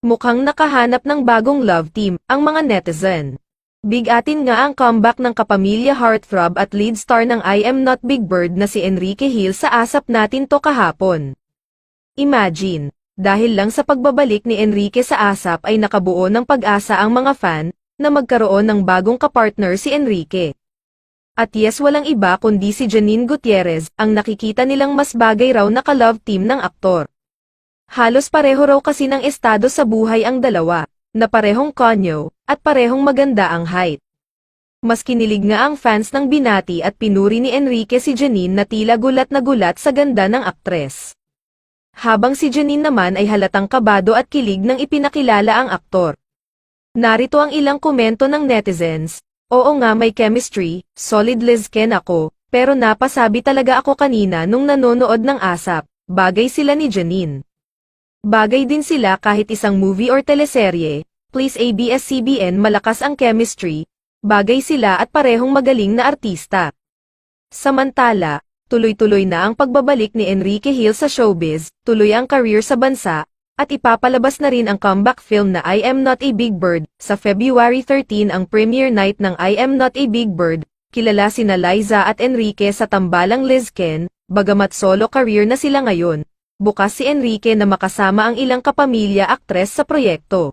Mukhang nakahanap ng bagong love team, ang mga netizen. Bigatin nga ang comeback ng kapamilya heartthrob at lead star ng I Am Not Big Bird na si Enrique Hill sa Asap Natin To kahapon. Imagine, dahil lang sa pagbabalik ni Enrique sa Asap ay nakabuo ng pag-asa ang mga fan, na magkaroon ng bagong kapartner si Enrique. At yes, walang iba kundi si Janine Gutierrez, ang nakikita nilang mas bagay raw na ka-love team ng aktor. Halos pareho raw kasi ng estado sa buhay ang dalawa, na parehong konyo, at parehong maganda ang height. Mas kinilig nga ang fans ng binati at pinuri ni Enrique si Janine na tila gulat na gulat sa ganda ng aktres. Habang si Janine naman ay halatang kabado at kilig nang ipinakilala ang aktor. Narito ang ilang komento ng netizens. Oo nga, may chemistry, solid lizken ako, pero napasabi talaga ako kanina nung nanonood ng Asap, bagay sila ni Janine. Bagay din sila kahit isang movie or teleserye, please ABS-CBN, malakas ang chemistry, bagay sila at parehong magaling na artista. Samantala, tuloy-tuloy na ang pagbabalik ni Enrique Hill sa showbiz, tuloy ang career sa bansa, at ipapalabas na rin ang comeback film na I Am Not a Big Bird, sa February 13 ang premiere night ng I Am Not a Big Bird, kilala sina Liza at Enrique sa tambalang lizken, bagamat solo career na sila ngayon. Bukas si Enrique na makasama ang ilang kapamilya aktres sa proyekto.